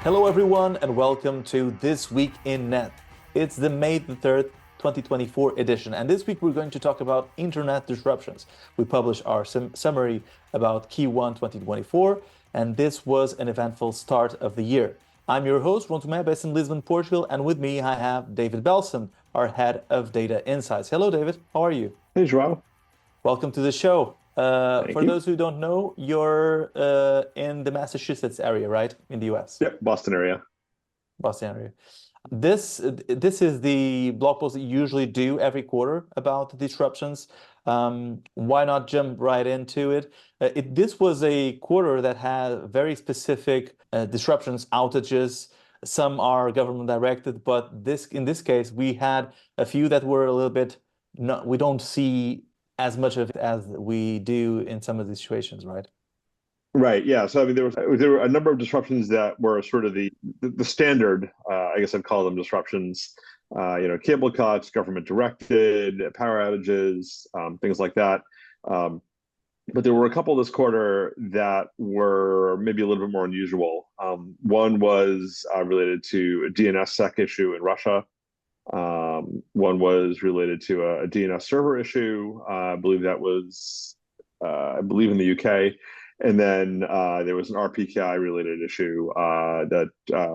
Hello everyone and welcome to This Week in Net. It's the May the 3rd, 2024 edition, and this week we're going to talk about internet disruptions. We published our summary about Q1 2024, and this was an eventful start of the year. I'm your host, Ron Tomé, based in Lisbon, Portugal, and with me I have David Belson, our head of data insights. Hello David, how are you? Hey Joao. Welcome to the show. For you. those who don't know, you're in the Massachusetts area, right? In the US. Yep, Boston area. Boston area. This is the blog post that you usually do every quarter about disruptions. Why not jump right into it? This was a quarter that had very specific disruptions, outages. Some are government directed, but in this case, we had a few that were a little bit, we don't see as much of it as we do in some of these situations, right? Right. Yeah. So I mean, there were a number of disruptions that were sort of the standard. I guess I'd call them disruptions. Cable cuts, government directed, power outages, things like that. But there were a couple this quarter that were maybe a little bit more unusual. One was related to a DNSSEC issue in Russia. One was related to a DNS server issue. I believe that was, in the UK. And then there was an RPKI related issue that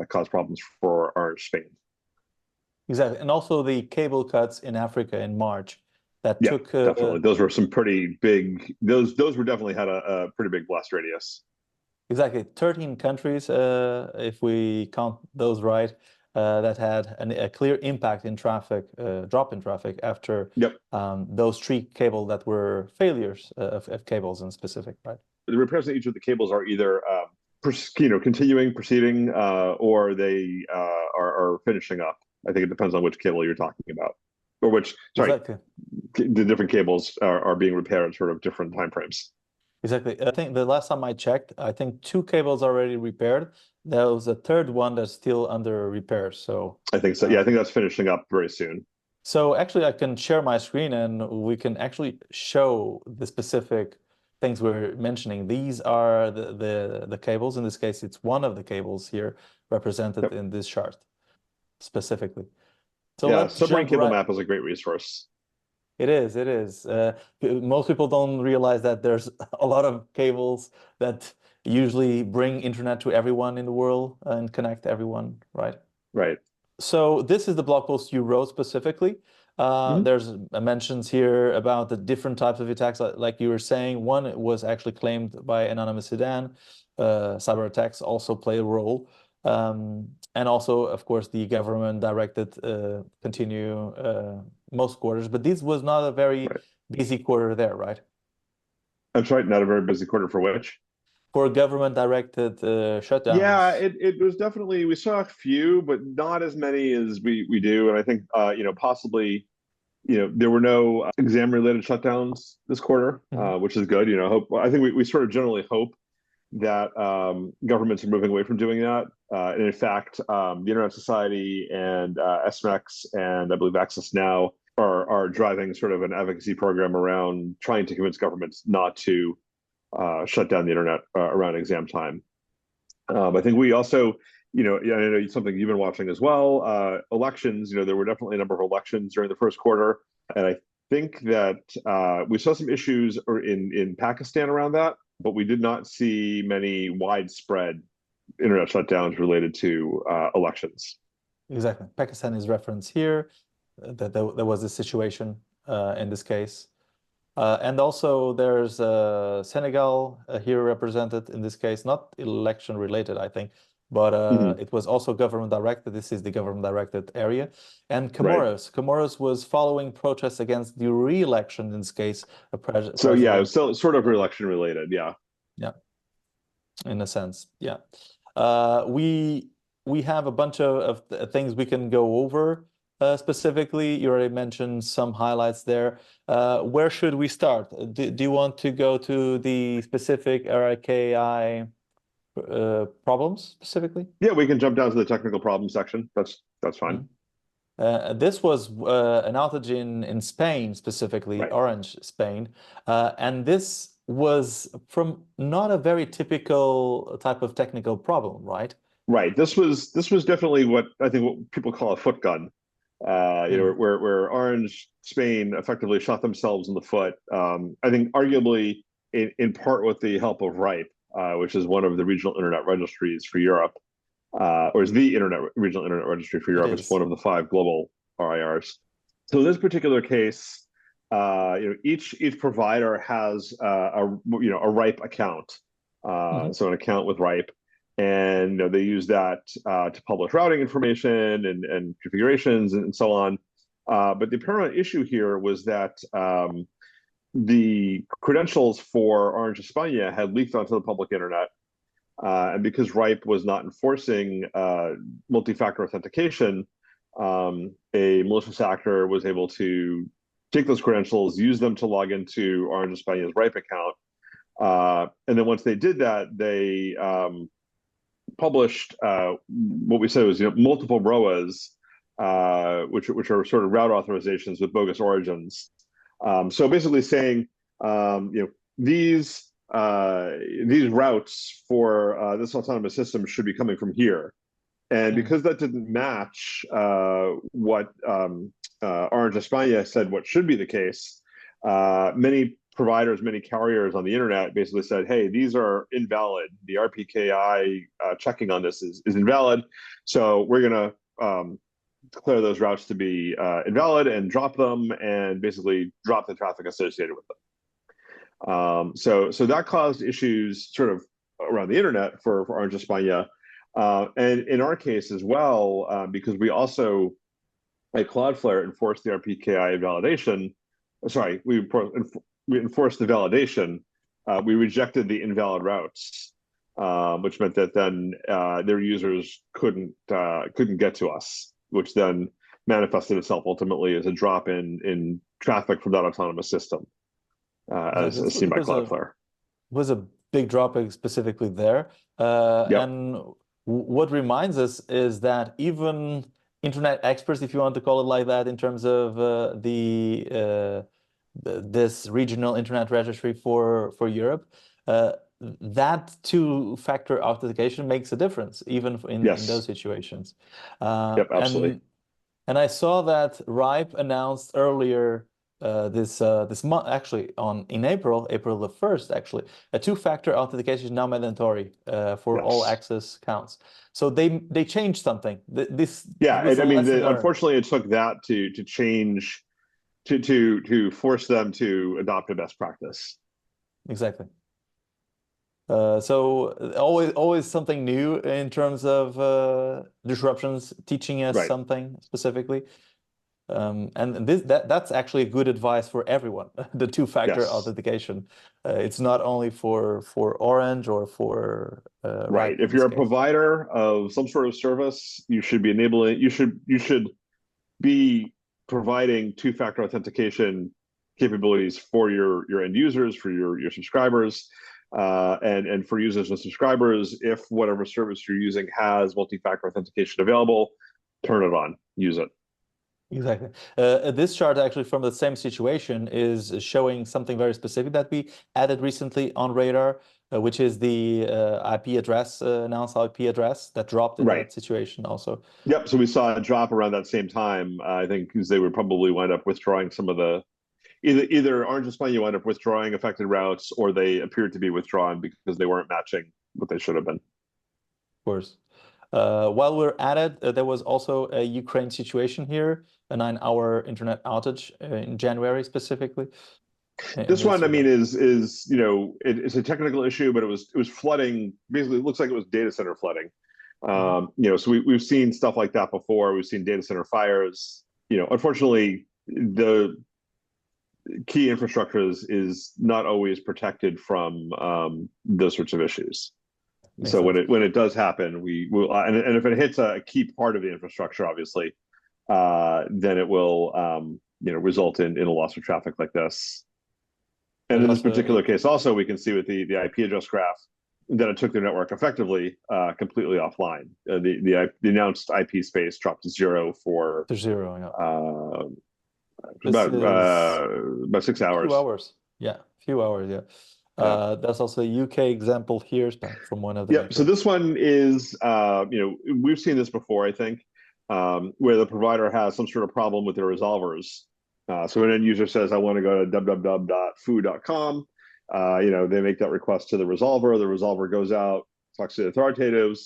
caused problems for Orange Spain. Exactly. And also the cable cuts in Africa in March that took... definitely. Those were some pretty big, those were definitely had a pretty big blast radius. Exactly. 13 countries, if we count those right, that had a clear impact in traffic, drop in traffic after those three cables that were failures of cables in specific, right? The repairs on each of the cables are either continuing, proceeding, or they are finishing up. I think it depends on which cable you're talking about, or which, exactly. The different cables are being repaired sort of different timeframes. Exactly. I think the last time I checked, I think 2 cables already repaired. There was a third one that's still under repair. So I think so. Yeah, I think that's finishing up very soon. So actually, I can share my screen and we can actually show the specific things we're mentioning. These are the cables. In this case, it's one of the cables here represented in this chart specifically. So yeah, submarine cable map is a great resource. It is. It is. Most people don't realize that there's a lot of cables that usually bring internet to everyone in the world and connect everyone, right? Right. So this is the blog post you wrote specifically. There's mentions here about the different types of attacks, like you were saying. One was actually claimed by Anonymous Sudan. Cyber attacks also play a role. And also, of course, the government-directed continue most quarters. But this was not a very busy quarter there, right? That's right. Not a very busy quarter for which? For government-directed shutdowns. Yeah, it was definitely, we saw a few, but not as many as we do. And I think, possibly, there were no exam-related shutdowns this quarter, which is good. I think we sort of generally hope that governments are moving away from doing that. And in fact, the Internet Society and SMEX and I believe Access Now are driving sort of an advocacy program around trying to convince governments not to shut down the internet around exam time. I think we also, I know it's something you've been watching as well. Elections, there were definitely a number of elections during the first quarter. And I think that we saw some issues in Pakistan around that, but we did not see many widespread internet shutdowns related to elections. Exactly. Pakistan is referenced here, that there was a situation in this case. And also there's Senegal here represented in this case, not election related, I think, but it was also government directed. This is the government directed area. And Comoros. Comoros was following protests against the re-election in this case. So yeah, it was still sort of re-election related. Yeah. Yeah. In a sense. Yeah. We have a bunch of things we can go over. Specifically, you already mentioned some highlights there. Where should we start? Do you want to go to the specific RIKI problems specifically? Yeah, we can jump down to the technical problem section. That's fine. This was an outage in Spain, specifically Orange Spain, and this was from not a very typical type of technical problem, right? Right. This was definitely what I think what people call a foot gun. Mm. Where Orange Spain effectively shot themselves in the foot. I think arguably in part with the help of RIPE, which is one of the regional internet registries for Europe, or is the regional internet registry for It Europe. It's is. one of the 5 global RIRs. So in this particular case, each provider has a RIPE account, Hmm. so an account with RIPE, and they use that to publish routing information and configurations and so on. But the apparent issue here was that the credentials for Orange España had leaked onto the public internet, and because RIPE was not enforcing multi-factor authentication, a malicious actor was able to take those credentials, use them to log into Orange España's RIPE account. And then once they did that, they published what we said was multiple ROAs, which are sort of route authorizations with bogus origins. So basically saying, these routes for this autonomous system should be coming from here. And Mm. because that didn't match what Orange España said what should be the case, many providers, many carriers on the internet basically said, hey, these are invalid. The RPKI checking on this is invalid. So we're going to declare those routes to be invalid and drop them and basically drop the traffic associated with them. So that caused issues sort of around the internet for Orange España. And in our case as well, because we also, at Cloudflare, enforced the RPKI validation. Sorry, we enforced the validation. We rejected the invalid routes, which meant that then their users couldn't get to us, which then manifested itself ultimately as a drop in traffic from that autonomous system, Exactly. as seen by Cloudflare. Was a big drop specifically there. Yep. And what reminds us is that even internet experts, if you want to call it like that, in terms of this regional internet registry for Europe, that two-factor authentication makes a difference, even in those Yes. situations. Yep. Absolutely. And I saw that RIPE announced earlier this month, actually in April the 1st, actually, a two-factor authentication is now mandatory for all Yes. access counts. So they changed something. This Yeah, was a I mean, lesson learned. unfortunately, it took that to change to force them to adopt a best practice. Exactly. So always something new in terms of disruptions, teaching us Right. something specifically. And that's actually good advice for everyone, the two-factor Yes. authentication. It's not only for Orange or for Right. RIPE in If this you're a case. provider of some sort of service, you should be enabling. You should be providing two-factor authentication capabilities for your end users, for your subscribers, and for users and subscribers. If whatever service you're using has multi-factor authentication available, turn it on, use it. Exactly. This chart actually from the same situation is showing something very specific that we added recently on Radar, which is the IP address, announced IP address that dropped in Right. that situation also. Yep. So we saw a drop around that same time. I think because they would probably wind up withdrawing some of the either Orange España wind up withdrawing affected routes, or they appeared to be withdrawn because they weren't matching what they should have been. Of course. While we're at it, there was also a Ukraine situation here, a 9-hour internet outage in January specifically. In This this one, I mean, regard. is it's a technical issue, but it was flooding. Basically, it looks like it was data center flooding. Mhm. So we've seen stuff like that before. We've seen data center fires. Unfortunately, the key infrastructure is not always protected from those sorts of issues. Makes So sense. when it does happen, we will, and if it hits a key part of the infrastructure, obviously, then it will result in a loss of traffic like this. And There's in this also particular case, also we can see with the IP address graph that it took their network effectively completely offline. The announced IP space dropped to zero for there's zero. Yeah. uh, This is about 6 few hours. hours. Yeah, few hours. Yeah. There's also a UK example here from one of the Yep. So networks. this one is, we've seen this before, I think, where the provider has some sort of problem with their resolvers. So an end user says, I want to go to www.foo.com. They make that request to the resolver goes out, talks to the authoritative,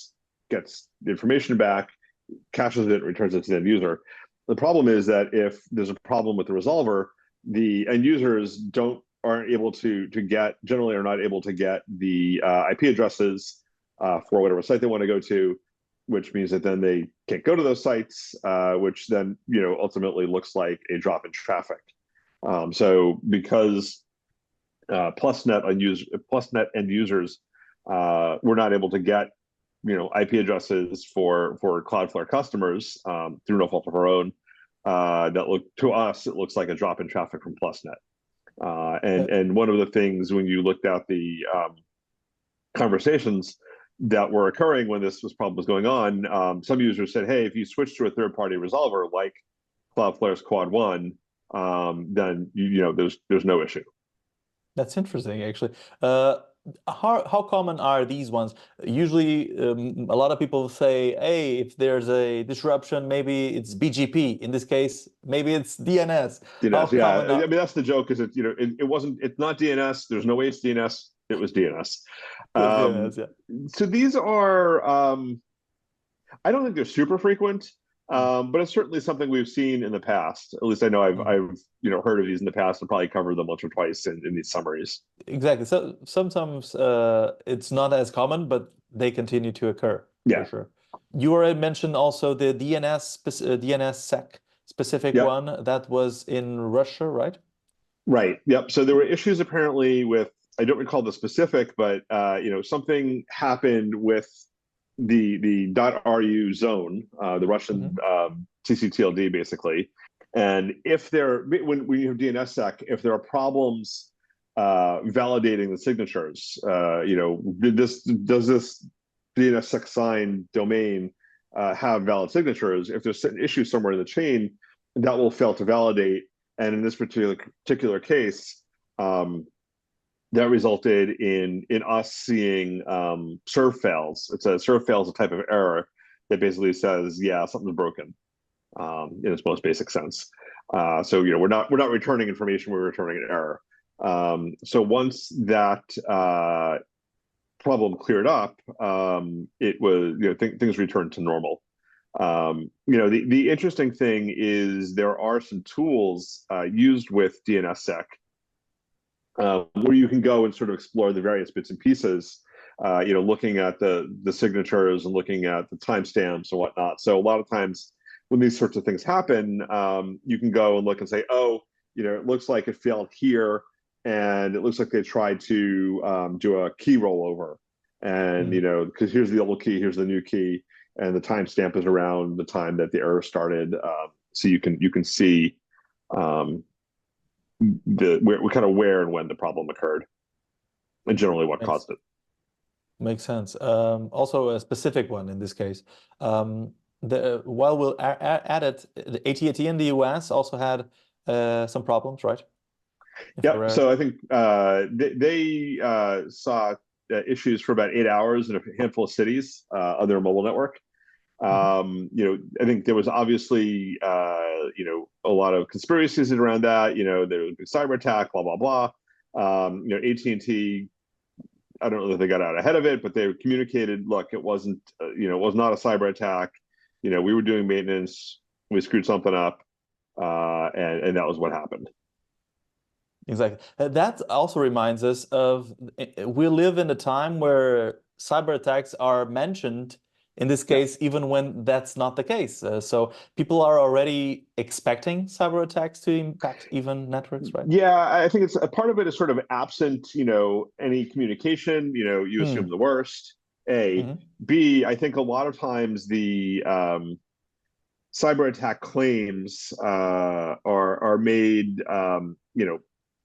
gets the information back, caches it, returns it to the end user. The problem is that if there's a problem with the resolver, the end users aren't able to generally are not able to get the IP addresses for whatever site they want to go to, which means that then they can't go to those sites, which then ultimately looks like a drop in traffic. So because PlusNet end users were not able to get IP addresses for Cloudflare customers through no fault of our own, to us it looks like a drop in traffic from PlusNet. And one of the things when you looked at the conversations that were occurring when this problem was going on, some users said, "Hey, if you switch to a third-party resolver like Cloudflare's Quad One, then there's no issue." That's interesting, actually. How common are these ones? Usually, a lot of people say, "Hey, if there's a disruption, maybe it's BGP. In this case, maybe it's DNS." How DNS, yeah. common I mean, that's the joke. Is it's not DNS. There's no way it's DNS. It was DNS. was DNS? Yeah. So these are. I don't think they're super frequent. But it's certainly something we've seen in the past. At least I know I've heard of these in the past and probably covered them once or twice in these summaries. Exactly. So sometimes it's not as common, but they continue to occur for Yeah. sure. You already mentioned also the DNSSEC specific Yep. one that was in Russia, right? Right. Yep. So there were issues apparently with, I don't recall the specific, but something happened with the .ru zone, the Russian CCTLD basically. And when you have DNSSEC, if there are problems validating the signatures, does this DNSSEC signed domain have valid signatures? If there's an issue somewhere in the chain, that will fail to validate. And in this particular case, that resulted in us seeing serve fails. Serve fails a type of error that basically says, yeah, something's broken in its most basic sense. So we're not returning information, we're returning an error. So once that problem cleared up, it was things returned to normal. The interesting thing is there are some tools used with DNSSEC where you can go and sort of explore the various bits and pieces, looking at the signatures and looking at the timestamps and whatnot. So a lot of times when these sorts of things happen, you can go and look and say, oh, it looks like it failed here, and it looks like they tried to do a key rollover, and because here's the old key, here's the new key, and the timestamp is around the time that the error started, so you can see where and when the problem occurred, and generally what caused it. Makes sense. Also a specific one in this case. While we'll add it, the AT&T in the US also had some problems, right? Yep. So I think they saw issues for about 8 hours in a handful of cities on their mobile network. I think there was obviously a lot of conspiracies around that. There was a big cyber attack, blah blah blah. AT&T, I don't know if they got out ahead of it, but they communicated, look, it wasn't, it was not a cyber attack. We were doing maintenance, we screwed something up, and that was what happened. Exactly. That also reminds us of, we live in a time where cyber attacks are mentioned, in this case, even when that's not the case. So people are already expecting cyber attacks to impact even networks, right? Yeah, I think it's a part of it is sort of absent, any communication, you assume the worst, A. B, I think a lot of times the cyber attack claims are made,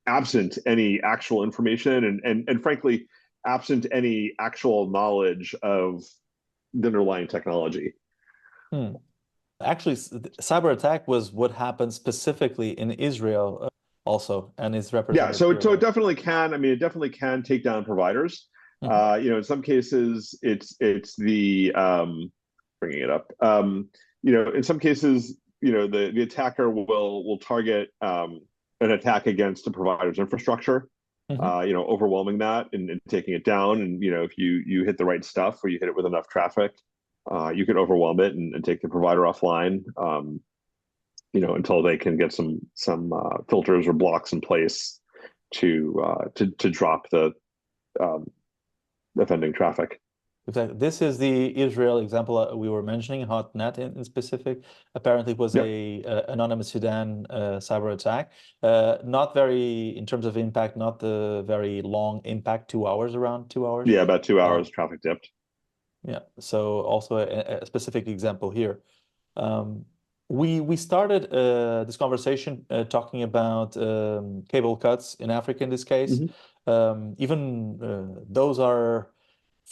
absent any actual information and frankly, absent any actual knowledge of the underlying technology. Actually, cyber attack was what happened specifically in Israel. also, and is Yeah, represented so here, it right? definitely can. I mean, it definitely can take down providers. Hmm. In some cases, it's the bringing it up. In some cases, the attacker will target an attack against the provider's infrastructure. Hmm. Overwhelming that and taking it down. And if you hit the right stuff or you hit it with enough traffic, you can overwhelm it and take the provider offline. Until they can get some filters or blocks in place to drop the um, offending traffic. Exactly. This is the Israel example we were mentioning, HotNet in specific. Apparently, it was Yep. a anonymous Sudan cyber attack. Not very, in terms of impact, not the very long impact, 2 hours, around 2 hours. Yeah, about two Uh, hours traffic dipped. yeah. So also a specific example here. Um, we started this conversation talking about cable cuts in Africa in this case. Mhm. Even those are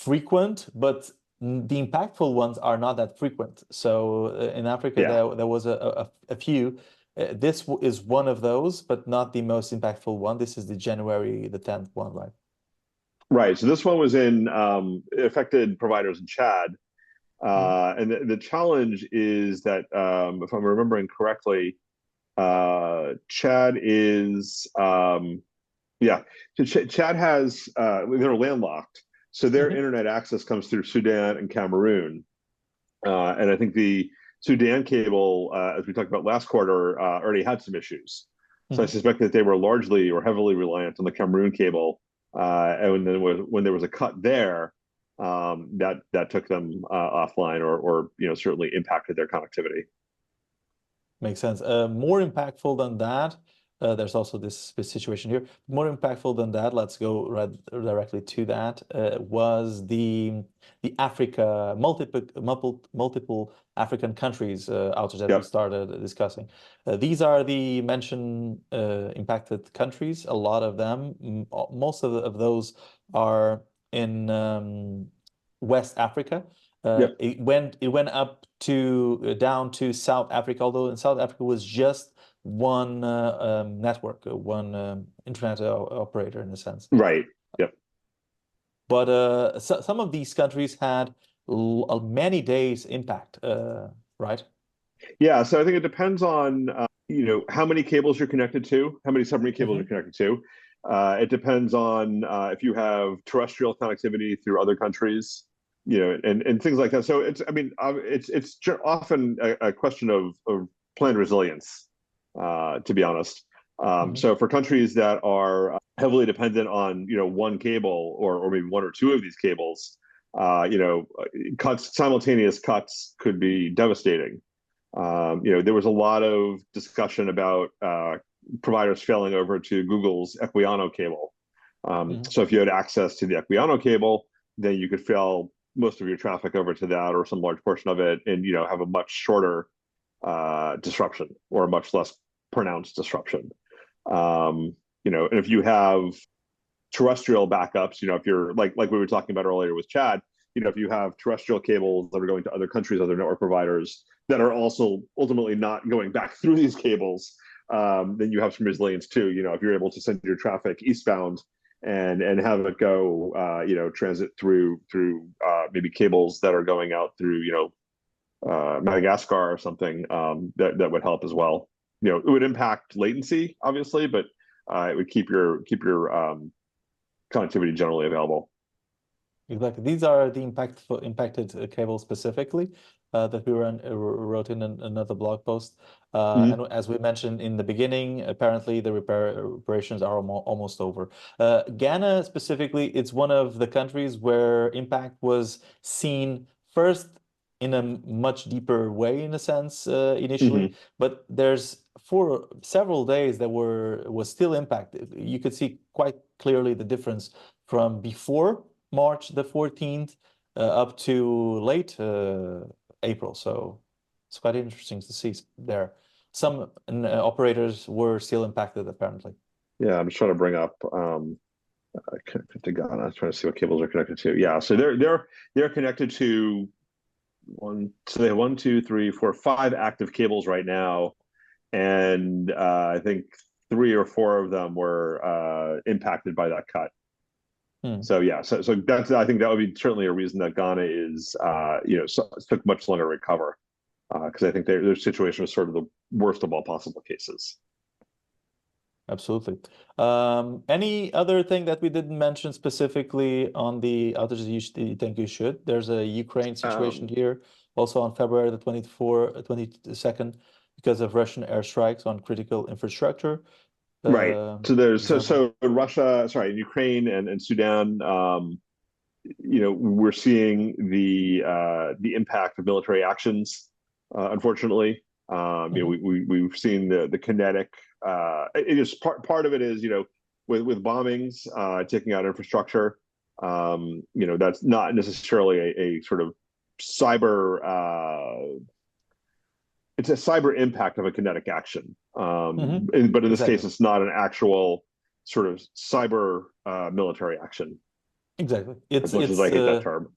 frequent, but the impactful ones are not that frequent. So in Africa, Yeah, there was a few. This is one of those, but not the most impactful one. This is the January the 10th one, right? right. So this one was in affected providers in Chad. Mhm. And the challenge is that, if I'm remembering correctly, Chad is, yeah, so Chad has, they're landlocked. So their Mhm. internet access comes through Sudan and Cameroon. And I think the Sudan cable, as we talked about last quarter, already had some issues. So I Mhm. suspect that they were largely or heavily reliant on the Cameroon cable. And then when there was a cut there, that took them offline or certainly impacted their connectivity. Makes sense. More impactful than that, there's also this situation here. More impactful than that, let's go right directly to that. Was the Africa multiple African countries outage that we Yep. started discussing. These are the mentioned impacted countries. A lot of them, most of those are in West Africa. Yep. It went up to down to South Africa, although in South Africa was just one network, one internet operator in a sense. Right. Yep. But some of these countries had many days impact, right? Yeah. So I think it depends on how many cables you're connected to, how many submarine cables you're Hmm. connected to. It depends on if you have terrestrial connectivity through other countries, and things like that. So it's often a question of planned resilience, to be honest. Hmm. So for countries that are heavily dependent on one cable or maybe one or two of these cables, simultaneous cuts could be devastating. There was a lot of discussion about providers failing over to Google's Equiano cable. Hmm. So if you had access to the Equiano cable, then you could fail most of your traffic over to that or some large portion of it, and have a much shorter disruption or a much less pronounced disruption. And if you have terrestrial backups, if you're like we were talking about earlier with Chad, if you have terrestrial cables that are going to other countries, other network providers that are also ultimately not going back through these cables, then you have some resilience too. If you're able to send your traffic eastbound and have it go, transit through maybe cables that are going out through, Madagascar or something, that would help as well. It would impact latency, obviously, but it would keep your connectivity generally available. Exactly. These are the impacted cables specifically that we wrote in another blog post. Mm-hmm. And as we mentioned in the beginning, apparently the reparations are almost over. Ghana specifically, it's one of the countries where impact was seen first in a much deeper way, in a sense, initially. Mm-hmm. But there's for several days that was still impacted. You could see quite clearly the difference from before March the 14th up to late April. So it's quite interesting to see there. Some operators were still impacted, apparently. Yeah, I'm just trying to bring up connected to Ghana. I'm trying to see what cables are connected to. Yeah, so they're connected to one. So they have one, two, three, four, five active cables right now, and I think three or four of them were impacted by that cut. Hmm. So yeah, so that's, I think that would be certainly a reason that Ghana is took much longer to recover, because I think their situation was sort of the worst of all possible cases. Absolutely. Any other thing that we didn't mention specifically on the outages you think you should? There's a Ukraine situation Um, here, also on February the 22nd, because of Russian airstrikes on critical infrastructure. right. So there's Is there more? Russia, sorry, Ukraine and Sudan. We're seeing the impact of military actions. Unfortunately, Mhm. we've seen the kinetic. It is part of it is with bombings taking out infrastructure. That's not necessarily a sort of cyber. It's a cyber impact of a kinetic action, but in this case, Exactly. it's not an actual sort of cyber military action. Exactly. As much as I hate that term.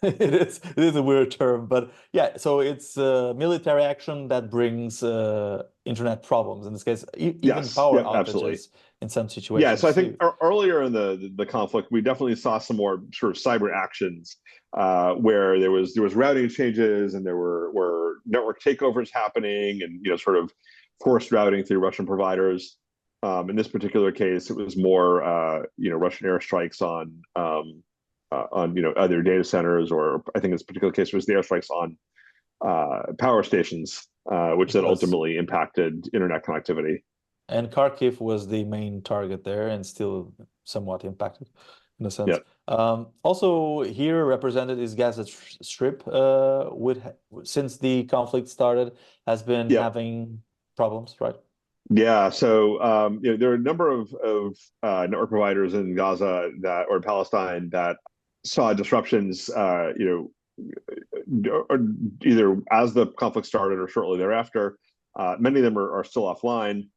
It is a weird term, but yeah, so it's military action that brings internet problems. In this case, even Yes, power yep, absolutely. outages in some Yeah, so I situations think too. earlier in the conflict, we definitely saw some more sort of cyber actions where there was routing changes and there were network takeovers happening and sort of forced routing through Russian providers. In this particular case, it was more Russian airstrikes on other data centers, or I think in this particular case it was the airstrikes on power stations, which It then was. ultimately impacted internet connectivity. And Kharkiv was the main target there and still somewhat impacted in a sense. Yeah, Also here represented is Gaza Strip, since the conflict started, has been yeah. having problems, right? Yeah, so there are a number of network providers in Gaza or Palestine that saw disruptions, or either as the conflict started or shortly thereafter. Many of them are still offline.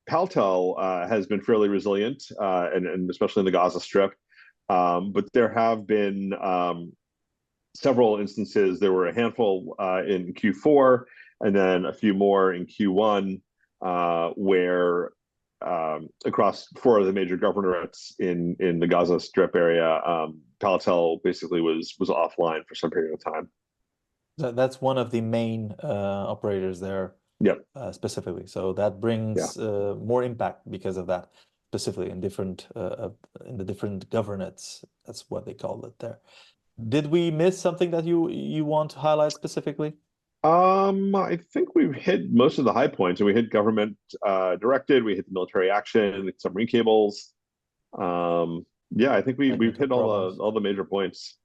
Paltel has been fairly resilient, and especially in the Gaza Strip. But there have been several instances. There were a handful in Q4, and then a few more in Q1, where across four of the major governorates in the Gaza Strip area, Palatel basically was offline for some period of time. That's one of the main operators there, Yep. specifically. So that Yeah. brings more impact because of that, specifically in the different governorates. That's what they call it there. Did we miss something that you want to highlight specifically? I think we've hit most of the high points, and we hit government directed, we hit the military action, submarine cables. Yeah, I think we've Technical hit all problems. the major points.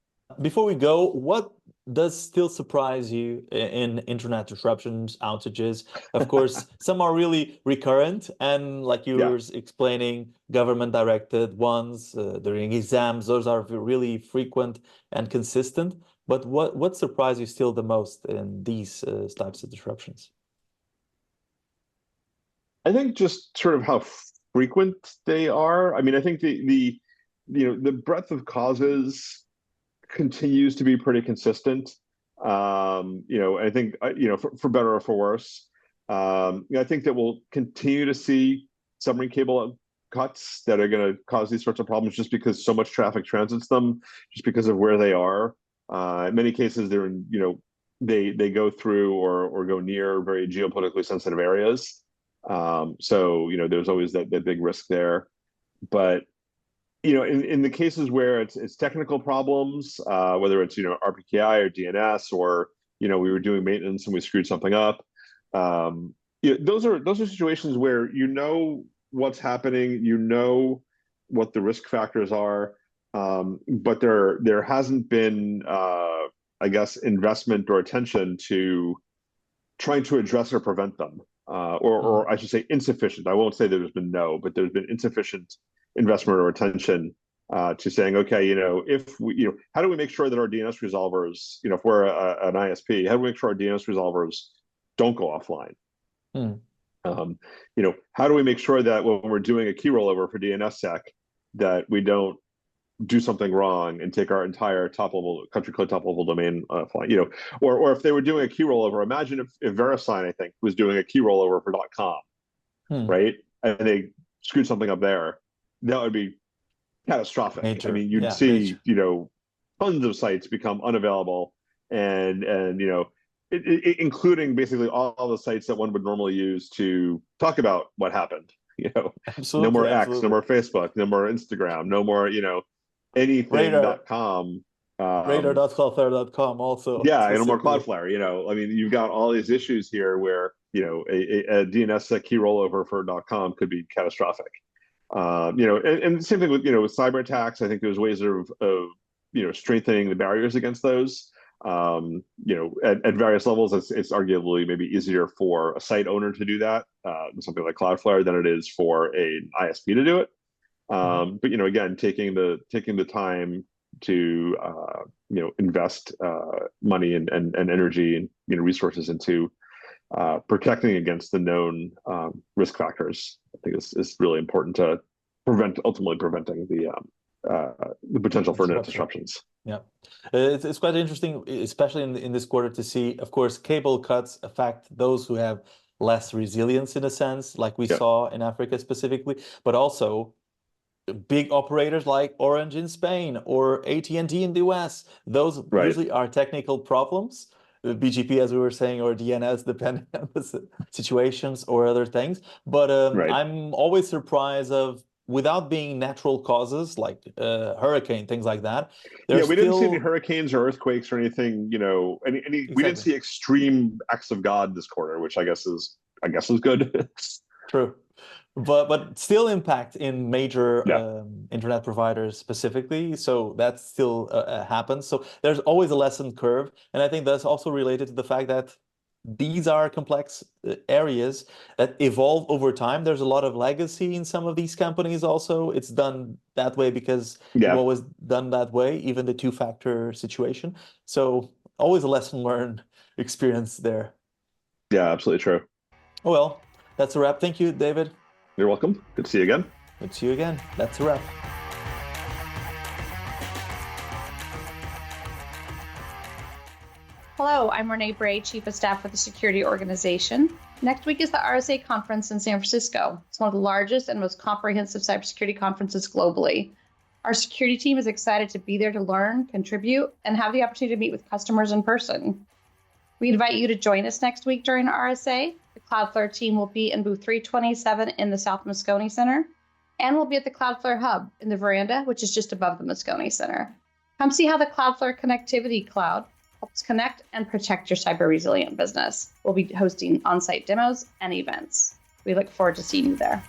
Before we go, what does still surprise you in internet disruptions, outages? Of course, some are really recurrent, and like you Yeah. were explaining, government-directed ones during exams, those are really frequent and consistent. But what surprised you still the most in these types of disruptions? I think just sort of how frequent they are. I mean, I think the breadth of causes continues to be pretty consistent. I think for better or for worse. I think that we'll continue to see submarine cable cuts that are going to cause these sorts of problems just because so much traffic transits them, just because of where they are. In many cases, they're in, they go through or go near very geopolitically sensitive areas. So there's always that big risk there. But in the cases where it's technical problems, whether it's RPKI or DNS, or we were doing maintenance and we screwed something up, those are situations where what's happening, what the risk factors are, but there hasn't been, I guess, investment or attention to trying to address or prevent them, or I should say insufficient. I won't say that there's been no, but there's been insufficient investment or attention to saying, okay, if we, how do we make sure that our DNS resolvers, if we're an ISP, how do we make sure our DNS resolvers don't go offline? Mm. How do we make sure that when we're doing a key rollover for DNSSEC, that we don't do something wrong and take our entire top level country code top level domain offline, or if they were doing a key rollover, imagine if VeriSign, I think, was doing a key rollover for .com, Mm. right? and they screwed something up there, that would be catastrophic. Major. I mean, you'd Yeah, see, major. tons of sites become unavailable, and including basically all the sites that one would normally use to talk about what happened. No more Absolutely, X, no absolutely. more Facebook, no more Instagram, no more, Radar, anything.com. radar.cloudflare.com also Yeah, no more specifically. Cloudflare. I mean, you've got all these issues here where, a DNS key rollover for .com could be catastrophic. And same thing with cyber attacks. I think there's ways of strengthening the barriers against those. At various levels, it's arguably maybe easier for a site owner to do that, something like Cloudflare, than it is for an ISP to do it. But again, taking the time to invest money and energy and resources into protecting against the known risk factors, I think is really important to ultimately preventing the potential for net Disruption. disruptions. Yeah, it's quite interesting, especially in this quarter, to see, of course, cable cuts affect those who have less resilience in a sense, like we Yeah. saw in Africa specifically, but also big operators like Orange in Spain or AT&T in the US. Those Right. usually are technical problems, BGP, as we were saying, or DNS, depending on the situations or other things. But Right. I'm always surprised of, without being natural causes like hurricane, things like that, Yeah, there's we didn't see any still hurricanes or earthquakes or anything, we didn't exactly see extreme acts of God this quarter, which I guess is good. true. But still impact in major Yeah. internet providers specifically. So that still happens. So there's always a lesson curve. And I think that's also related to the fact that these are complex areas that evolve over time. There's a lot of legacy in some of these companies also. It's done that way because it Yeah. was done that way, even the two-factor situation. So always a lesson learned experience there. Yeah, absolutely true. Oh, well, that's a wrap. Thank you, David. You're welcome. Good to see you again. Good to see you again. That's a wrap. Hello, I'm Ranee Bray, Chief of Staff for the Security Organization. Next week is the RSA Conference in San Francisco. It's one of the largest and most comprehensive cybersecurity conferences globally. Our security team is excited to be there to learn, contribute, and have the opportunity to meet with customers in person. We invite you to join us next week during RSA. The Cloudflare team will be in booth 327 in the South Moscone Center, and we'll be at the Cloudflare Hub in the veranda, which is just above the Moscone Center. Come see how the Cloudflare Connectivity Cloud helps connect and protect your cyber resilient business. We'll be hosting on-site demos and events. We look forward to seeing you there.